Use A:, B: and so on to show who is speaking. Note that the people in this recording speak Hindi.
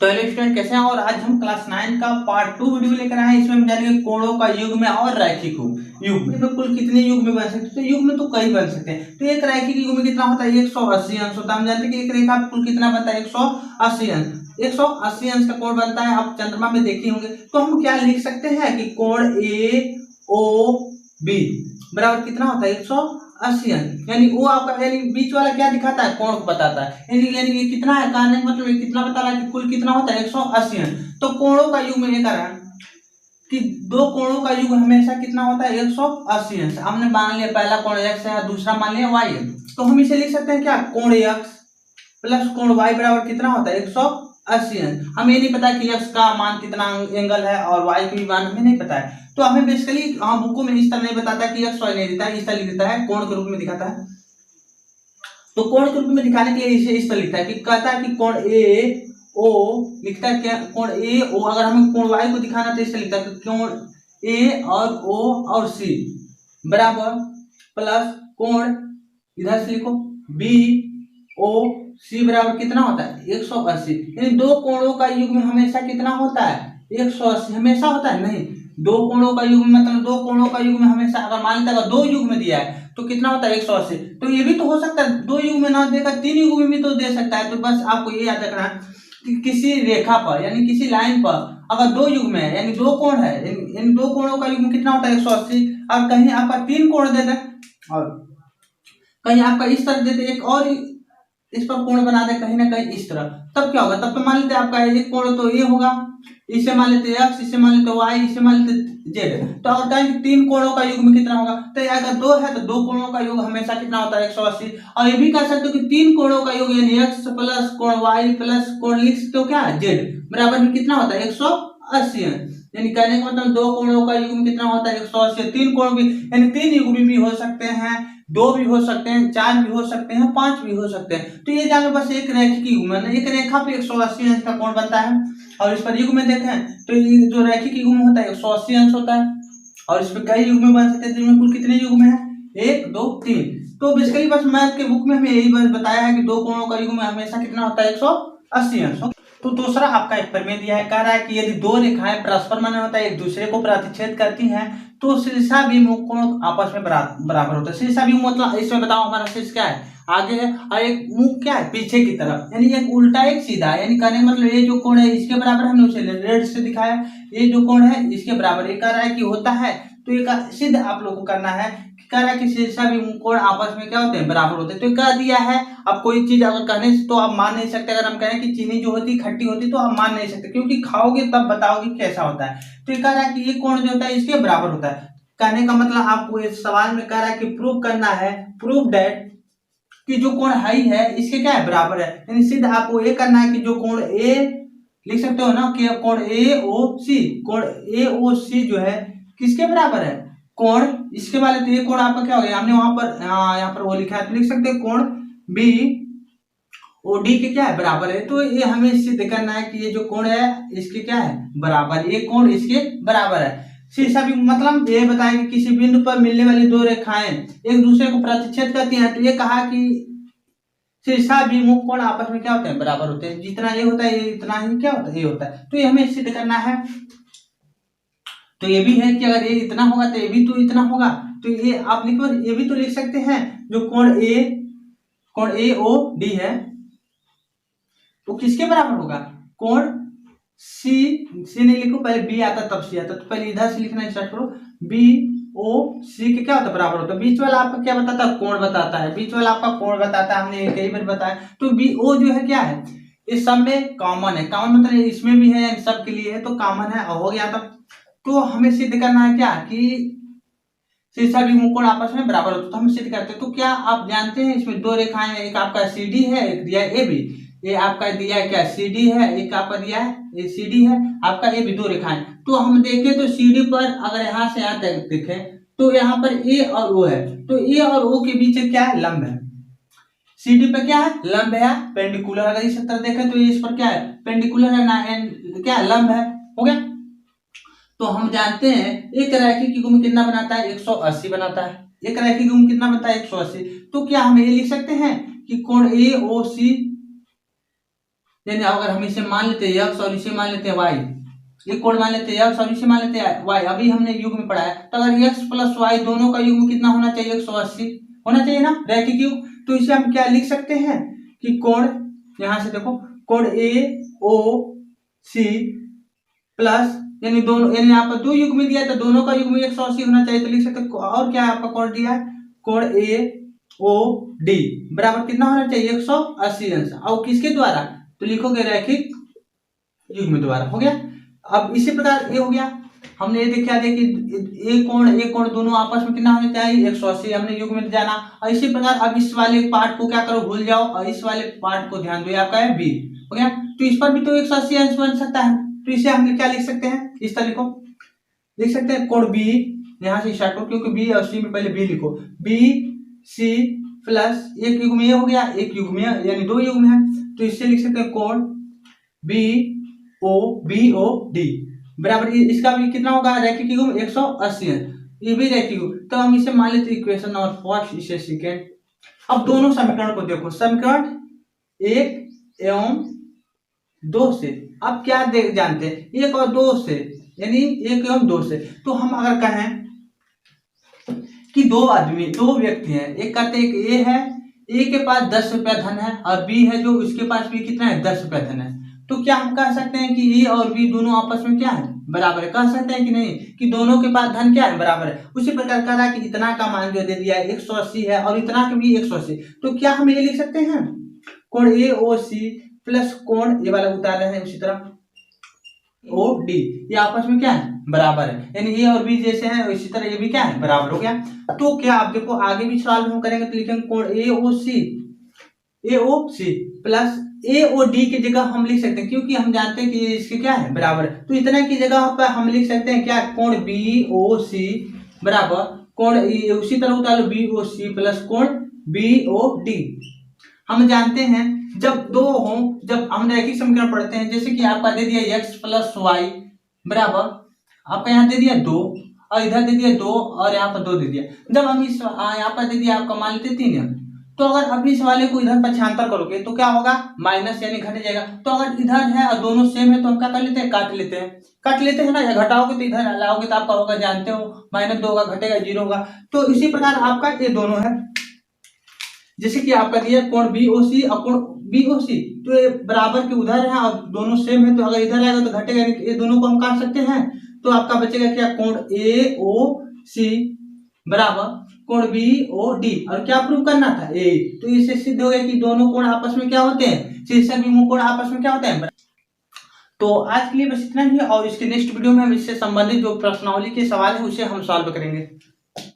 A: तो हेलो स्टूडेंट, कैसे हैं? और आज हम क्लास 9 का पार्ट 2 वीडियो लेकर आए हैं। इसमें हम जानेंगे कोणों का युग्म और रैखिक युग्म में कुल कितने युग्म बन सकते हैं। तो युग्म तो कई बन सकते हैं। तो एक रैखिक युग्म कितना होता है? 180 अंश होता है। हम जानते हैं कि एक रेखा कुल कितना बनता है? 180 अंश। 180 अंश का कोण बनता है। आप चंद्रमा में देखे होंगे। तो हम क्या लिख सकते हैं कि कोण ए ओ बी बराबर कितना होता है? 180 अंश। यानी वो आपका यानी बीच वाला क्या दिखाता है? कोण को बताता है। यानी ये कितना है? कहने का मतलब ये कितना बता रहा है कि कुल कितना होता है? 180 अंश। तो कोणों का युग्म ये कर रहा है कि दो कोणों का युग्म हमेशा कितना होता है? 180 अंश। हमने मान लिया पहला कोण x है, दूसरा मान लिया y है। तो हम इसे लिख सकते हैं क्या? कोण x प्लस कोण y बराबर कितना होता है? 180 अंश। हमें ये नहीं पता कि x का मान कितना एंगल है और y का भी मान हमें नहीं पता है। तो हमें बेसिकली बुकों में इस तरह नहीं बताता कि x y नहीं देता है, इस तरह लिख देता है, कोण के रूप में दिखाता है। तो कोण के रूप में दिखाने के लिए इसे इस तरह लिखता है कि कहता है कि कोण ए ओ लिखता है क्या? कोण ए ओ। अगर हमें कोण y को दिखाना तो इससे लिखता है कि कोण ए और o और c बराबर प्लस कोण इधर से लिखो बी ओ सी बराबर कितना होता है? 180। यानी दो कोणों का युग्म हमेशा कितना होता है? 180 हमेशा होता है? नहीं, दो कोणों का युग्म मतलब दो कोणों का युग्म हमेशा, अगर मान लेते हैं दो युग्म दिया है तो कितना होता है? 180। तो ये भी तो हो सकता है दो युग्म ना देकर तीन युग्म भी तो दे सकता है। तो बस आपको ये याद रखना है कि किसी रेखा पर यानी किसी लाइन पर अगर दो युग्म है यानी दो कोण है, इन दो कोणों का युग्म कितना होता है? 180। और कहीं आपका तीन कोण दे दे और कहीं आपका इस तरह दे दे, एक और इस पर कोण बना दे कहीं ना कहीं इस तरह, तब क्या होगा? तब तो मान लेते आपका एक कोण तो ये होगा, इसे मान लेते x, इसे मान लेते y, इसे मान लेते z। तो अगर कहें कि तीन कोणों का युग्म कितना होगा? तो अगर दो है तो दो कोणों का योग हमेशा कितना होता है? 180। और ये भी कह सकते हो कि तीन कोणों का योग यानी x प्लस कोण y प्लस कोण लिख सकते हो क्या? z बराबर में कितना होता है? 180। यानी कहने का मतलब दो कोणों का युग्म कितना होता है? 180। तीन कोण भी यानी तीन युग्म भी हो सकते हैं, दो भी हो सकते हैं, चार भी हो सकते हैं, पांच भी हो सकते हैं। तो ये जानो बस एक रैखिक युग्म है, एक रेखा पे 180 अंश का कोण बनता है। और इस पर युग्म में देखें तो ये जो रैखिक युग्म होता है 180 अंश होता है। और इस पर कई युग्म बन सकते हैं, जिनमें कुल कितने युग्म है? 1 2 3। तो बेसिकली बस मैथ के बुक में हमें यही बस बताया है कि दो कोणों का युग्म हमेशा कितना होता है? 180 अंश। तो दूसरा आपका एक प्रमेय दिया है, कह रहा है कि यदि दो रेखाएं परस्पर माने होता है एक दूसरे को प्रतिच्छेद करती हैं तो शीर्षाभिमुख कोण आपस में बराबर होता है। शीर्षाभिमुख मतलब इसमें बताओ हमारा शीर्ष क्या है? आगे है, और एक मुख क्या है? पीछे की तरफ। यानी एक उल्टा एक सीधा, यानी कहने का मतलब ये जो कोण है इसके बराबर, हमने उसे रेड से दिखाया, ये जो कोण है इसके बराबर। ये कह रहा है कि होता है। तो ये सिद्ध आप लोगों को करना है, कह रहा है कि शीर्षाभिमुख कोण आपस में क्या होते हैं? बराबर होते हैं। तो कह दिया है। अब कोई चीज अगर कहने से तो आप मान नहीं सकते। अगर हम कहें कि चीनी जो होती खट्टी होती तो आप मान नहीं सकते, क्योंकि खाओगे तब बताओगे कैसा होता है। तो ये कह रहा है कि ये कोण जो होता है इसके बराबर होता है। कहने का मतलब आपको इस सवाल में कह रहा है कि प्रूव करना है, प्रूव दैट कि जो कोण हाई है इसके क्या है? बराबर है। यानी सिद्ध आपको ये करना है कि जो कोण ए लिख सकते हो ना कि कोण ए ओ सी, कोण ए ओ सी जो है किसके बराबर है? कोण इसके वाले। तो ये कोण आपका क्या हो गया? हमने वहां पर यहाँ पर वो लिखा है तो लिख सकते हैं कोण बी ओ डी के क्या है? बराबर है। तो ये हमें सिद्ध करना है कि ये जो कोण है इसके क्या है? बराबर। ये कोण इसके बराबर है। शीर्षाभिमुख मतलब ये बताया कि किसी बिंदु पर मिलने वाली दो रेखाएं एक दूसरे को प्रतिच्छेद करती हैं। तो ये कहा कि शीर्षाभिमुख कोण आपस में क्या होते हैं? बराबर होते हैं। जितना ये होता है ये इतना ही क्या होता है? ये होता है। तो ये हमें सिद्ध करना है। तो ये भी है कि अगर ये इतना होगा तो ये भी तो इतना होगा। तो ये आप लिखो, ये भी तो लिख सकते हैं जो कोण ए ओ डी है तो किसके बराबर होगा? कोण सी नहीं लिखो, पहले बी आता तब सी आता। तो पहले इधर से लिखना स्टार्ट करो, बी ओ सी के क्या होता है? बराबर होता है। बीच वाला आपका क्या बताता है? कोण बताता है। बीच वाला आपका कोण बताता है, हमने कई बार बताया। तो बी ओ जो है क्या है? इस सब में कॉमन है। कॉमन मतलब इसमें भी है, सब के लिए है, तो कॉमन है। हो गया तब। तो हमें सिद्ध करना है क्या कि शीर्षाभिमुख कोण आपस में बराबर होते। तो हम सिद्ध करते हैं। तो क्या आप जानते हैं इसमें दो रेखाएं हैं, एक आपका सी डी है, एक दिया है ए बी। ये आपका दिया है क्या? सी डी है, एक आपका दिया है ये सी डी है, आपका ए भी दो रेखाएं। तो हम देखें तो सी डी पर अगर यहाँ से यहाँ तक देखें तो यहाँ पर ए और ओ है। तो ए और ओ के बीच क्या है? लंब है। सी डी पे क्या है? लंब है, पेंडिकुलर। अगर इस तरह देखें तो इस पर क्या है? पेंडिकुलर है ना, क्या है? लंब है। हो गया। तो हम जानते हैं एक रैखिक युग्म कितना बनाता है? 180 बनाता है। एक रैखिक युग्म कितना बनता है? 180। तो क्या हम ये लिख सकते हैं कि कोण ए ओ सी यानी अगर हम इसे मान लेते हैं x और इसे मान लेते हैं y, ये कोण मान लेते हैं x और इसे मान लेते हैं y, अभी हमने युग्म में पढ़ा है, तो अगर x प्लस y दोनों का युग्म कितना होना चाहिए? 180 होना चाहिए ना, रैखिक युग्म। तो इसे हम क्या लिख सकते हैं कि कोण, यहां से देखो, कोण AOC प्लस, यानी दोनों, यानी यहाँ पर दो युग्म दिया है तो दोनों का युग्म 180 होना चाहिए, तो लिख सकते हैं। और क्या है आपका कोण दिया है? कोण AOD बराबर कितना होना चाहिए? 180 अंश। और किसके द्वारा? तो लिखोगे रैखिक युग्म द्वारा। हो गया। अब इसी प्रकार ये हो गया, हमने ये देखा दे कि ए कोण दोनों आपस में कितना होना चाहिए? 180, हमने युग्म में जाना। और इसी प्रकार अब इस वाले पार्ट को क्या करो? भूल जाओ, और इस वाले पार्ट को ध्यान दो, ये आपका है बी। हो गया। तो इस पर भी तो 180 अंश बन सकता है, तो इसे हम क्या लिख सकते हैं? इस तरह लिखो, लिख सकते हैं कोण बी, यहां से स्टार्ट करो क्योंकि बी और सी में पहले बी लिखो, बी सी प्लस एक युग्म ये हो गया, एक युग्म यानी दो युग्म है, तो इससे लिख सकते हैं कोण BOD बराबर इसका भी कितना होगा? रैखिक युग्म 180 है, ये भी रैखिक युग्म। तो हम इसे मान लेते इक्वेशन नंबर फर्स्ट, इसे सेकेंड। अब दोनों समीकरण को देखो, समीकरण 1 एवं 2 से अब क्या जानते हैं? 1 और 2 से, यानी 1 एवं 2 से, तो हम अगर कहें कि दो व्यक्ति हैं, एक कहते हैं कि ए है, ए के पास 10 रुपया धन है, और बी है जो उसके पास भी कितना है? 10 रुपया धन है। तो क्या हम कह सकते हैं कि ए और बी दोनों आपस में क्या है? बराबर है। कह सकते हैं कि नहीं कि दोनों के पास धन क्या है? बराबर है। उसी प्रकार कह रहा है कि इतना का मान जो दे दिया है 180 है, और इतना का भी 180, तो क्या हम ये लिख सकते हैं? कोण AOC प्लस कोण, ये वाला उतार रहे हैं उसी तरह OD, ये आपस में क्या है? बराबर है। यानी ए और बी जैसे हैं इसी तरह ये भी क्या है? बराबर। हो गया। तो क्या आप देखो आगे भी सवाल हम करेंगे तो लिखेंगे कोण AOC प्लस AOD की जगह हम लिख सकते हैं, क्योंकि हम जानते हैं कि ये इसके क्या है? बराबर है। तो इतना की जगह पर हम लिख सकते हैं क्या? कोण BOC बराबर कोण, उसी तरह उतार लो, BOC प्लस कोण BOD। हम जानते हैं जब दो हो, जब हम रैखिक समीकरण पढ़ते हैं, जैसे कि आपका दे दिया x प्लस वाई बराबर, आपका यहाँ दे दिया 2, और इधर दे दिया 2, और यहाँ पर 2 दे दिया। जब हम इस यहाँ पर दे दिया आपका मान लेते 3 है, तो अगर अभी इस वाले को इधर पक्षांतर करोगे तो क्या होगा? माइनस, यानी घट जाएगा। तो अगर इधर है और दोनों सेम है तो हम क्या कर लेते हैं? काट लेते हैं ना, या घटाओगे तो इधर लाओगे तो आपका होगा, जानते हो, -2 होगा, घटेगा 0 होगा। तो इसी प्रकार आपका ये दोनों है, जैसे कि आपका दिया कोण BOC और कोण BOC, तो ये बराबर के उधर है और दोनों सेम है, तो अगर इधर आएगा तो घटेगा, यानी ये दोनों को हम काट सकते हैं। तो आपका बचेगा क्या? कोण AOC बराबर कोण BOD, और क्या प्रूव करना था? ए। तो इससे सिद्ध हो गया कि दोनों कोण आपस में क्या होते हैं? शीर्षक विमुख कोण आपस में क्या होते हैं? तो आज के लिए बस इतना ही, और इसके नेक्स्ट वीडियो में हम इससे संबंधित जो प्रश्नावली के सवाल है उसे हम सॉल्व करेंगे।